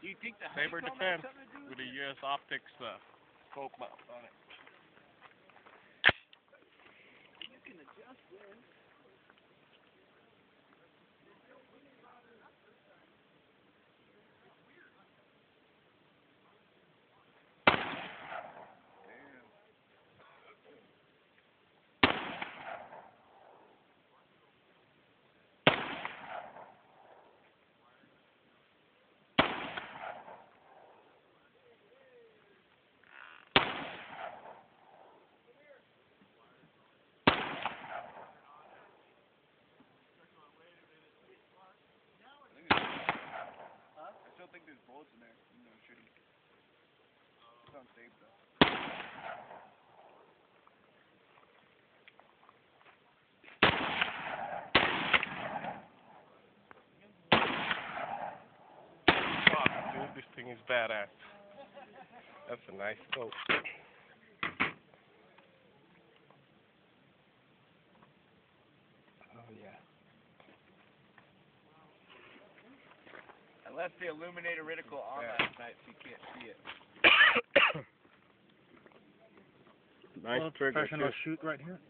Do you think the Sabre honeycomb has defense something to do with with a it? US Optics scope mount on it. You can adjust this. I still think there's bullets in there. No shooting. It's unsafe though. Fuck, dude, this thing is badass. That's a nice scope. Oh yeah. I left the illuminator reticle on Yeah. last night so you can't see it. Nice Well, trigger professional too. shoot right here.